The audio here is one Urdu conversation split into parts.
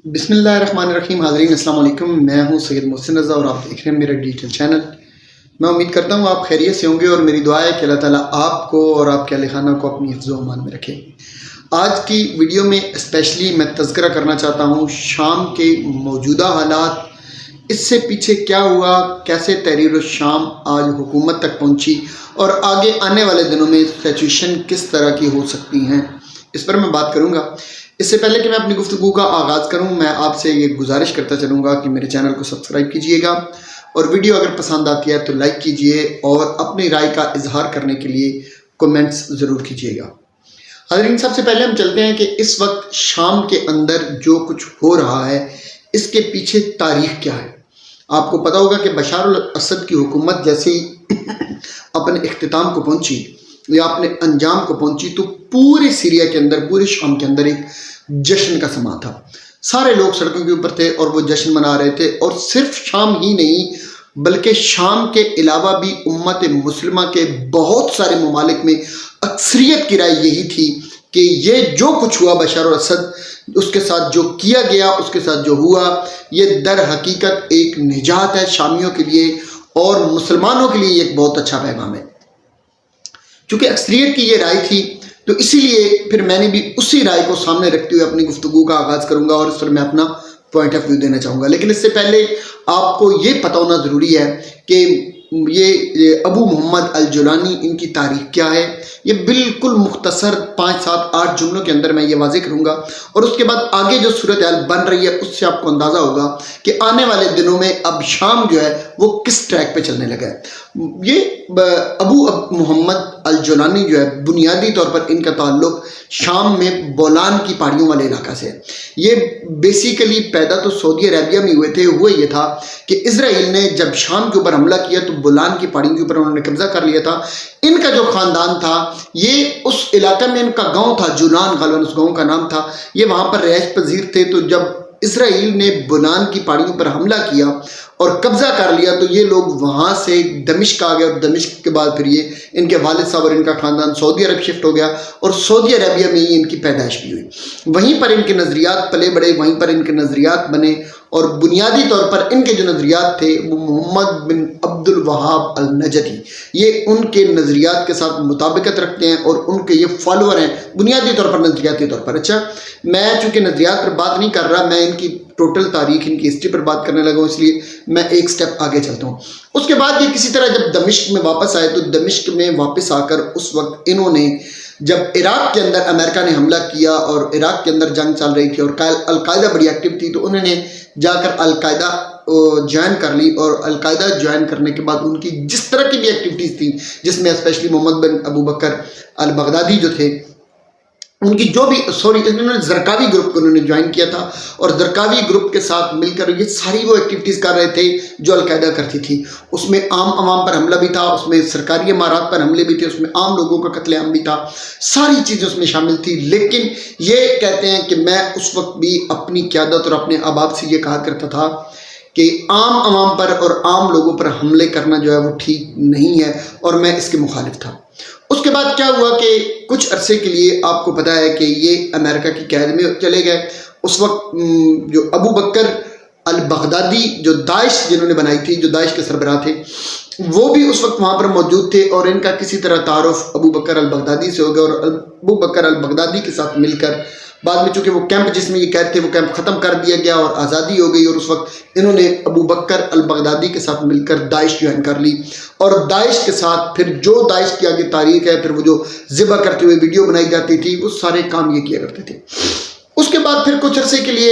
بسم اللہ الرحمن الرحیم. حاضرین السلام علیکم. میں ہوں سید محسن رضا اور آپ دیکھ رہے ہیں میرا ڈیجیٹل چینل. میں امید کرتا ہوں آپ خیریت سے ہوں گے اور میری دعا ہے کہ اللہ تعالیٰ آپ کو اور آپ کے اہل خانہ کو اپنی حفظ و امان میں رکھے. آج کی ویڈیو میں اسپیشلی میں تذکرہ کرنا چاہتا ہوں شام کے موجودہ حالات، اس سے پیچھے کیا ہوا، کیسے تحریر الشام آج حکومت تک پہنچی اور آگے آنے والے دنوں میں سچویشن کس طرح کی ہو سکتی ہیں، اس پر میں بات کروں گا. اس سے پہلے کہ میں اپنی گفتگو کا آغاز کروں، میں آپ سے یہ گزارش کرتا چلوں گا کہ میرے چینل کو سبسکرائب کیجئے گا اور ویڈیو اگر پسند آتی ہے تو لائک کیجئے اور اپنی رائے کا اظہار کرنے کے لیے کومنٹس ضرور کیجئے گا. حاضرین، سب سے پہلے ہم چلتے ہیں کہ اس وقت شام کے اندر جو کچھ ہو رہا ہے اس کے پیچھے تاریخ کیا ہے. آپ کو پتا ہوگا کہ بشار الاسد کی حکومت جیسے ہی اپنے اختتام کو پہنچی یا اپنے انجام کو پہنچی تو پورے سیریا کے اندر، پورے شام کے اندر ایک جشن کا سما تھا. سارے لوگ سڑکوں کے اوپر تھے اور وہ جشن منا رہے تھے. اور صرف شام ہی نہیں بلکہ شام کے علاوہ بھی امت مسلمہ کے بہت سارے ممالک میں اکثریت کی رائے یہی تھی کہ یہ جو کچھ ہوا بشار الاسد، اس کے ساتھ جو کیا گیا، اس کے ساتھ جو ہوا، یہ در حقیقت ایک نجات ہے شامیوں کے لیے اور مسلمانوں کے لیے یہ ایک بہت اچھا پیغام ہے. چونکہ اکثریت کی یہ رائے تھی تو اسی لیے پھر میں نے بھی اسی رائے کو سامنے رکھتے ہوئے اپنی گفتگو کا آغاز کروں گا اور اس پر میں اپنا پوائنٹ آف ویو دینا چاہوں گا. لیکن اس سے پہلے آپ کو یہ پتہ ہونا ضروری ہے کہ یہ ابو محمد الجولانی، ان کی تاریخ کیا ہے. یہ بالکل مختصر 5 7 8 جملوں کے اندر میں یہ واضح کروں گا اور اس کے بعد آگے جو صورتحال بن رہی ہے اس سے آپ کو اندازہ ہوگا کہ آنے والے دنوں میں اب شام جو ہے وہ کس ٹریک پہ چلنے لگا ہے. یہ ابو محمد الجولانی جو ہے بنیادی طور پر ان کا تعلق شام میں بولان کی پہاڑیوں والے علاقہ سے ہے. یہ بیسیکلی پیدا تو سعودی عربیہ میں ہوئے تھے. ہوا یہ تھا کہ اسرائیل نے جب شام کے اوپر حملہ کیا تو بولان کی پہاڑیوں کے اوپر انہوں نے قبضہ کر لیا تھا. ان کا جو خاندان تھا یہ اس علاقے میں، ان کا گاؤں تھا جولان، غالباً اس گاؤں کا نام تھا، یہ وہاں پر رہائش پذیر تھے. تو جب اسرائیل نے بولان کی پہاڑیوں پر حملہ کیا اور قبضہ کر لیا تو یہ لوگ وہاں سے دمشق آ گئے اور دمشق کے بعد پھر یہ ان کے والد صاحب اور ان کا خاندان سعودی عرب شفٹ ہو گیا اور سعودی عربیہ میں ہی ان کی پیدائش بھی ہوئی. وہیں پر ان کے نظریات پلے بڑھے، وہیں پر ان کے نظریات بنے اور بنیادی طور پر ان کے جو نظریات تھے وہ محمد بن عبد الوہاب النجدی، یہ ان کے نظریات کے ساتھ مطابقت رکھتے ہیں اور ان کے یہ فالوور ہیں بنیادی طور پر، نظریاتی طور پر. اچھا، میں چونکہ نظریات پر بات نہیں کر رہا، میں ان کی ٹوٹل تاریخ، ان کی ہسٹری پر بات کرنے لگا ہوں، اس لیے میں ایک سٹیپ آگے چلتا ہوں. اس کے بعد یہ کسی طرح جب دمشق میں واپس آئے تو دمشق میں واپس آ کر اس وقت انہوں نے جب عراق کے اندر امریکہ نے حملہ کیا اور عراق کے اندر جنگ چل رہی تھی اور القاعدہ بڑی ایکٹیو تھی تو انہوں نے جا کر القاعدہ جوائن کر لی. اور القاعدہ جوائن کرنے کے بعد ان کی جس طرح کی بھی ایکٹیویٹیز تھیں، جس میں اسپیشلی محمد بن ابو بکر البغدادی جو تھے، ان کی جو بھی انہوں نے زرقاوی گروپ کو انہوں نے جوائن کیا تھا اور زرقاوی گروپ کے ساتھ مل کر یہ ساری وہ ایکٹیویٹیز کر رہے تھے جو القاعدہ کرتی تھی. اس میں عام عوام پر حملہ بھی تھا، اس میں سرکاری عمارات پر حملے بھی تھے، اس میں عام لوگوں کا قتل عام بھی تھا، ساری چیزیں اس میں شامل تھی. لیکن یہ کہتے ہیں کہ میں اس وقت بھی اپنی قیادت اور اپنے احباب سے یہ کہا کرتا تھا کہ عام عوام پر اور عام لوگوں پر حملے کرنا جو ہے وہ ٹھیک نہیں ہے اور میں اس کے مخالف تھا. اس کے بعد کیا ہوا کہ کچھ عرصے کے لیے آپ کو پتا ہے کہ یہ امریکہ کی قید میں چلے گئے. اس وقت جو ابو بکر البغدادی، جو داعش جنہوں نے بنائی تھی، جو داعش کے سربراہ تھے، وہ بھی اس وقت وہاں پر موجود تھے اور ان کا کسی طرح تعارف ابو بکر البغدادی سے ہو گیا اور ابو بکر البغدادی کے ساتھ مل کر بعد میں چونکہ وہ کیمپ جس میں یہ قید تھے وہ کیمپ ختم کر دیا گیا اور آزادی ہو گئی اور اس وقت انہوں نے ابو بکر البغدادی کے ساتھ مل کر داعش جوائن کر لی. اور داعش کے ساتھ پھر جو داعش کی آگے تاریخ ہے، پھر وہ جو ذبح کرتے ہوئے ویڈیو بنائی جاتی تھی، وہ سارے کام یہ کیا کرتے تھے. اس کے بعد پھر کچھ عرصے کے لیے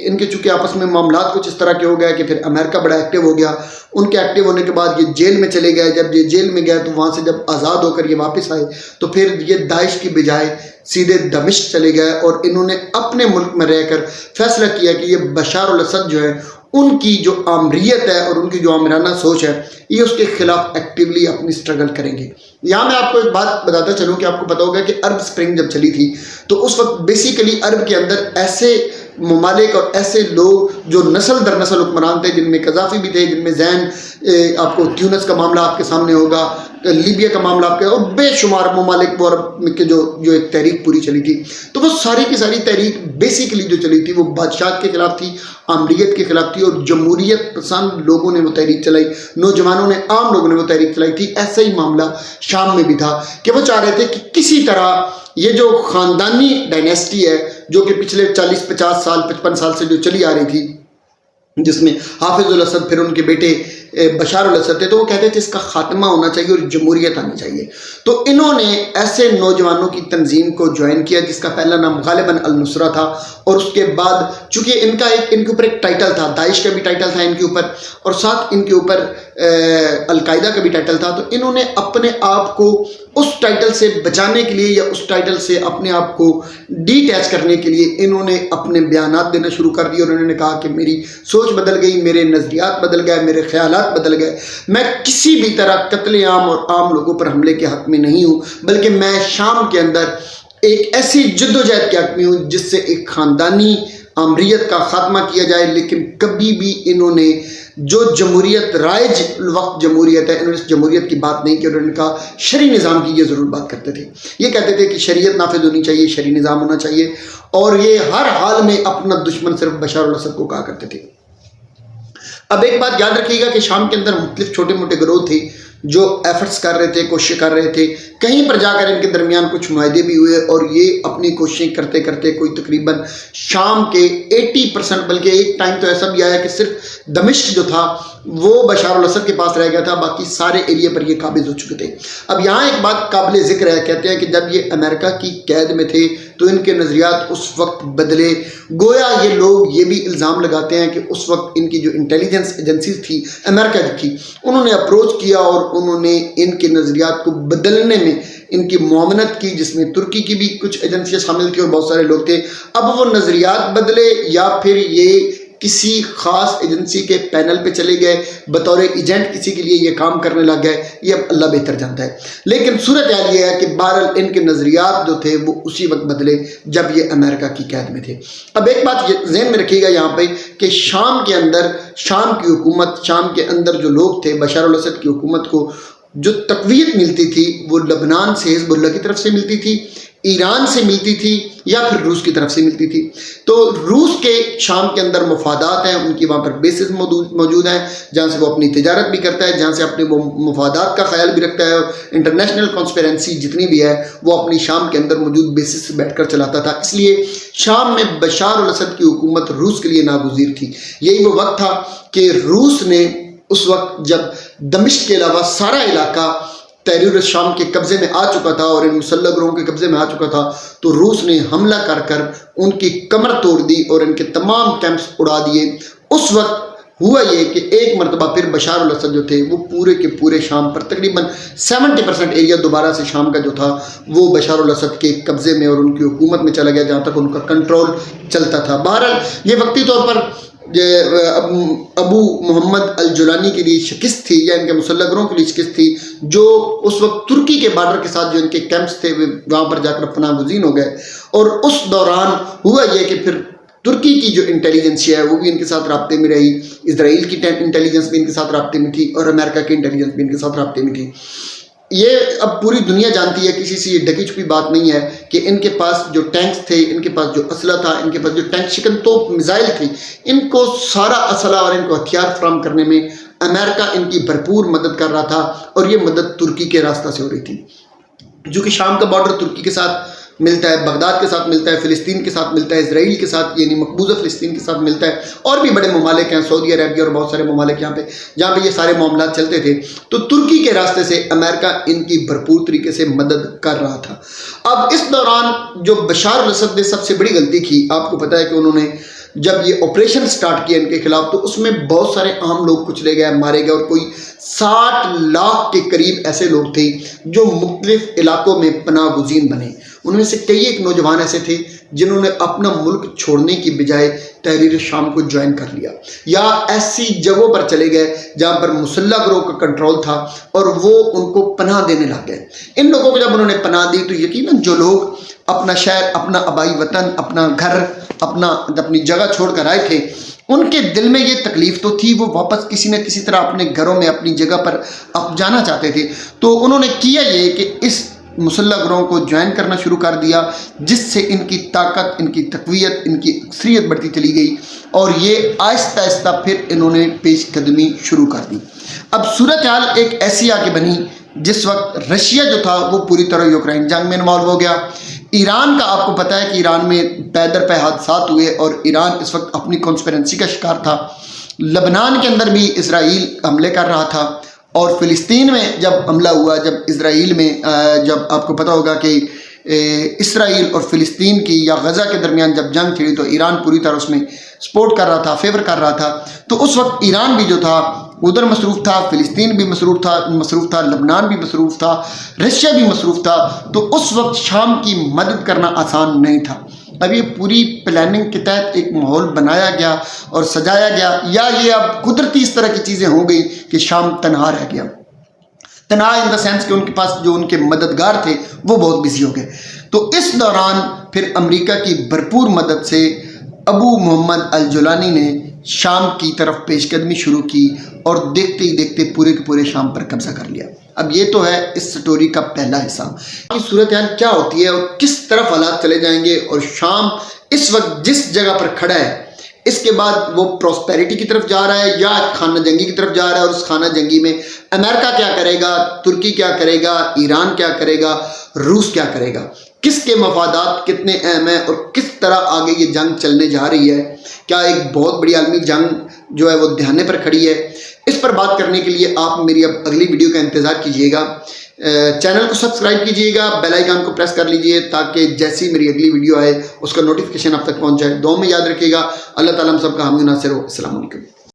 ان کے چونکہ آپس میں معاملات کچھ اس طرح کے ہو گئے کہ پھر امریکہ بڑا ایکٹیو ہو گیا. ان کے ایکٹیو ہونے کے بعد یہ جیل میں چلے گئے. جب یہ جیل میں گئے تو وہاں سے جب آزاد ہو کر یہ واپس آئے تو پھر یہ داعش کی بجائے سیدھے دمشق چلے گئے اور انہوں نے اپنے ملک میں رہ کر فیصلہ کیا کہ یہ بشار الاسد جو ہے ان کی جو آمریت ہے اور ان کی جو آمرانہ سوچ ہے، یہ اس کے خلاف ایکٹیولی اپنی سٹرگل کریں گے. یہاں میں آپ کو ایک بات بتاتا چلوں کہ آپ کو پتا ہوگا کہ عرب سپرنگ جب چلی تھی تو اس وقت بیسیکلی عرب کے اندر ایسے ممالک اور ایسے لوگ جو نسل در نسل حکمران تھے، جن میں قذافی بھی تھے، جن میں زین، آپ کو تیونس کا معاملہ آپ کے سامنے ہوگا، لیبیا کا معاملہ آپ کے، اور بے شمار ممالک وہ عرب کے جو ایک تحریک پوری چلی تھی، تو وہ ساری کی ساری تحریک بیسیکلی جو چلی تھی وہ بادشاہت کے خلاف تھی، آمریت کے خلاف تھی، اور جمہوریت پسند لوگوں نے وہ تحریک چلائی، نوجوانوں نے، عام لوگوں نے وہ تحریک چلائی تھی۔ ایسا ہی معاملہ شام میں بھی تھا کہ وہ چاہ رہے تھے کہ کسی طرح یہ جو خاندانی ڈائنیسٹی ہے جو کہ پچھلے 40-50 سال 55 سال سے جو چلی آ رہی تھی، جس میں حافظ الاسد پھر ان کے بیٹے بشار الاسد تھے، تو وہ کہتے تھے اس کا خاتمہ ہونا چاہیے اور جمہوریت آنی چاہیے۔ تو انہوں نے ایسے نوجوانوں کی تنظیم کو جوائن کیا جس کا پہلا نام غالباً النصرہ تھا، اور اس کے بعد چونکہ ان کے اوپر ایک ٹائٹل تھا، داعش کا بھی ٹائٹل تھا ان کے اوپر، اور ساتھ ان کے اوپر القاعدہ کا بھی ٹائٹل تھا، تو انہوں نے اپنے آپ کو اس ٹائٹل سے بچانے کے لیے یا اس ٹائٹل سے اپنے آپ کو ڈی ٹیچ کرنے کے لیے انہوں نے اپنے بیانات دینا شروع کر دیے، اور انہوں نے کہا کہ میری سوچ بدل گئی، میرے نظریات بدل گئے، میرے خیالات بدل گئے، میں کسی بھی طرح قتل عام اور عام لوگوں پر حملے کے حق میں نہیں ہوں، بلکہ میں شام کے اندر ایک ایسی جدوجہد کے حق میں ہوں جس سے ایک خاندانی آمریت کا خاتمہ کیا جائے۔ لیکن کبھی بھی انہوں نے جو جمہوریت رائج وقت جمہوریت ہے، انہوں نے اس جمہوریت کی بات نہیں کی، اور انہوں نے کہا شرعی نظام کی یہ ضرور بات کرتے تھے، یہ کہتے تھے کہ شریعت نافذ ہونی چاہیے، شرعی نظام ہونا چاہیے، اور یہ ہر حال میں اپنا دشمن صرف بشار الاسد کو کہا کرتے تھے۔ اب ایک بات یاد رکھیے گا کہ شام کے اندر مختلف چھوٹے موٹے گروہ تھے جو ایفرٹس کر رہے تھے، کوششیں کر رہے تھے، کہیں پر جا کر ان کے درمیان کچھ معاہدے بھی ہوئے، اور یہ اپنی کوششیں کرتے کرتے کوئی تقریباً شام کے 80%، بلکہ ایک ٹائم تو ایسا بھی آیا کہ صرف دمشق جو تھا وہ بشار الاسد کے پاس رہ گیا تھا، باقی سارے ایریا پر یہ قابض ہو چکے تھے۔ اب یہاں ایک بات قابل ذکر ہے، کہتے ہیں کہ جب یہ امریکہ کی قید میں تھے تو ان کے نظریات اس وقت بدلے، گویا یہ لوگ یہ بھی الزام لگاتے ہیں کہ اس وقت ان کی جو انٹیلیجنس ایجنسیز تھی امریکہ کی، انہوں نے اپروچ کیا اور انہوں نے ان کے نظریات کو بدلنے میں ان کی معاونت کی، جس میں ترکی کی بھی کچھ ایجنسیاں شامل تھیں اور بہت سارے لوگ تھے۔ اب وہ نظریات بدلے یا پھر یہ کسی خاص ایجنسی کے پینل پہ چلے گئے، بطور ایجنٹ کسی کے لیے یہ کام کرنے لگ گئے، یہ اب اللہ بہتر جانتا ہے۔ لیکن صورتحال یہ ہے کہ بہرحال ان کے نظریات جو تھے وہ اسی وقت بدلے جب یہ امریکہ کی قید میں تھے۔ اب ایک بات ذہن میں رکھیے گا یہاں پہ کہ شام کے اندر، شام کی حکومت، شام کے اندر جو لوگ تھے، بشار الاسد کی حکومت کو جو تقویت ملتی تھی وہ لبنان سے حزب اللہ کی طرف سے ملتی تھی، ایران سے ملتی تھی، یا پھر روس کی طرف سے ملتی تھی۔ تو روس کے شام کے اندر مفادات ہیں، ان کی وہاں پر بیسز موجود ہیں جہاں سے وہ اپنی تجارت بھی کرتا ہے، جہاں سے اپنے وہ مفادات کا خیال بھی رکھتا ہے، انٹرنیشنل کانسپیرنسی جتنی بھی ہے وہ اپنی شام کے اندر موجود بیسز سے بیٹھ کر چلاتا تھا۔ اس لیے شام میں بشار الاسد کی حکومت روس کے لیے ناگزیر تھی۔ یہی وہ وقت تھا کہ روس نے اس وقت جب دمشق کے علاوہ سارا علاقہ تحریر شام کے قبضے میں آ چکا تھا اور ان مسلح گروہوں کے قبضے میں آ چکا تھا، تو روس نے حملہ کر کر ان کی کمر توڑ دی اور ان کے تمام کیمپس اڑا دیے۔ اس وقت ہوا یہ کہ ایک مرتبہ پھر بشار الاسد جو تھے وہ پورے کے پورے شام پر تقریباً 70% ایریا دوبارہ سے شام کا جو تھا وہ بشار الاسد کے قبضے میں اور ان کی حکومت میں چلا گیا، جہاں تک ان کا کنٹرول چلتا تھا۔ بہرحال یہ وقتی طور پر ابو محمد الجولانی کے لیے شکست تھی، یا ان کے مسلح گروہوں کے لیے شکست تھی، جو اس وقت ترکی کے بارڈر کے ساتھ جو ان کے کیمپس تھے وہاں پر جا کر پناہ گزین ہو گئے۔ اور اس دوران ہوا یہ کہ پھر ترکی کی جو انٹیلیجنس ہے وہ بھی ان کے ساتھ رابطے میں رہی، اسرائیل کی انٹیلیجنس بھی ان کے ساتھ رابطے میں تھی، اور امریکہ کی انٹیلیجنس بھی ان کے ساتھ رابطے میں تھی۔ یہ اب پوری دنیا جانتی ہے، کسی سے یہ ڈکی چھپی بات نہیں ہے کہ ان کے پاس جو ٹینکس تھے، ان کے پاس جو اسلحہ تھا، ان کے پاس جو ٹینک شکن توپ میزائل تھی، ان کو سارا اسلحہ اور ان کو ہتھیار فراہم کرنے میں امریکہ ان کی بھرپور مدد کر رہا تھا، اور یہ مدد ترکی کے راستہ سے ہو رہی تھی۔ جو کہ شام کا بارڈر ترکی کے ساتھ ملتا ہے، بغداد کے ساتھ ملتا ہے، فلسطین کے ساتھ ملتا ہے، اسرائیل کے ساتھ یعنی مقبوضہ فلسطین کے ساتھ ملتا ہے، اور بھی بڑے ممالک ہیں، سعودی عربیہ اور بہت سارے ممالک یہاں پہ جہاں پہ یہ سارے معاملات چلتے تھے۔ تو ترکی کے راستے سے امریکہ ان کی بھرپور طریقے سے مدد کر رہا تھا۔ اب اس دوران جو بشار الاسد نے سب سے بڑی غلطی کی، آپ کو پتہ ہے کہ انہوں نے جب یہ آپریشن سٹارٹ کیا ان کے خلاف تو اس میں بہت سارے عام لوگ کچلے گئے، مارے گئے، اور کوئی 60 لاکھ کے قریب ایسے لوگ تھے جو مختلف علاقوں میں پناہ گزین بنے۔ ان میں سے کئی ایک نوجوان ایسے تھے جنہوں نے اپنا ملک چھوڑنے کی بجائے تحریر شام کو جوائن کر لیا، یا ایسی جگہوں پر چلے گئے جہاں پر مسلح گروہ کا کنٹرول تھا اور وہ ان کو پناہ دینے لگ گئے۔ ان لوگوں کو جب انہوں نے پناہ دی تو یقیناً جو لوگ اپنا شہر، اپنا آبائی وطن، اپنا گھر، اپنی جگہ چھوڑ کر آئے تھے، ان کے دل میں یہ تکلیف تو تھی، وہ واپس کسی نہ کسی طرح اپنے گھروں میں، اپنی جگہ پر اب جانا چاہتے تھے۔ تو انہوں نے کیا یہ کہ اس مسلح گروہوں کو جوائن کرنا شروع کر دیا، جس سے ان کی طاقت، ان کی تقویت، ان کی اکثریت بڑھتی چلی گئی، اور یہ آہستہ آہستہ پھر انہوں نے پیش قدمی شروع کر دی۔ اب صورتحال ایک ایسی آگے بنی جس وقت رشیا جو تھا وہ پوری طرح یوکرائن جنگ میں انوالو ہو گیا۔ ایران کا آپ کو پتہ ہے کہ ایران میں پے در پے حادثات ہوئے اور ایران اس وقت اپنی کانسپیرنسی کا شکار تھا۔ لبنان کے اندر بھی اسرائیل حملے کر رہا تھا، اور فلسطین میں جب حملہ ہوا، جب اسرائیل میں جب آپ کو پتہ ہوگا کہ اسرائیل اور فلسطین کی یا غزہ کے درمیان جب جنگ چھڑی تو ایران پوری طرح اس میں سپورٹ کر رہا تھا، فیور کر رہا تھا۔ تو اس وقت ایران بھی جو تھا ادھر مصروف تھا، فلسطین بھی مصروف تھا، لبنان بھی مصروف تھا، رشیا بھی مصروف تھا۔ تو اس وقت شام کی مدد کرنا آسان نہیں تھا۔ اب یہ پوری پلاننگ کے تحت ایک ماحول بنایا گیا اور سجایا گیا، یا یہ اب قدرتی اس طرح کی چیزیں ہو گئی کہ شام تنہا رہ گیا، تنہا ان دا سینس کہ ان کے پاس جو ان کے مددگار تھے وہ بہت بزی ہو گئے۔ تو اس دوران پھر امریکہ کی بھرپور مدد سے ابو محمد الجولانی نے شام کی طرف پیش قدمی شروع کی، اور دیکھتے ہی دیکھتے پورے کے پورے شام پر قبضہ کر لیا۔ اب یہ تو ہے اس سٹوری کا پہلا حصہ کہ صورتحال کیا ہوتی ہے اور کس طرف حالات چلے جائیں گے، اور شام اس وقت جس جگہ پر کھڑا ہے اس کے بعد وہ پراسپیرٹی کی طرف جا رہا ہے یا خانہ جنگی کی طرف جا رہا ہے، اور اس خانہ جنگی میں امریکہ کیا کرے گا، ترکی کیا کرے گا، ایران کیا کرے گا، روس کیا کرے گا، کس کے مفادات کتنے اہم ہیں، اور کس طرح آگے یہ جنگ چلنے جا رہی ہے۔ کیا ایک بہت بڑی عالمی جنگ جو ہے وہ دہانے پر کھڑی ہے؟ اس پر بات کرنے کے لیے آپ میری اب اگلی ویڈیو کا انتظار کیجئے گا۔ چینل کو سبسکرائب کیجئے گا، بیل آئیکن کو پریس کر لیجئے تاکہ جیسی میری اگلی ویڈیو آئے اس کا نوٹیفیکیشن آپ تک پہنچ جائے۔ دعاؤں میں یاد رکھیے گا۔ اللہ تعالیٰ ہم سب کا حامی و ناصر ہو۔ السلام علیکم۔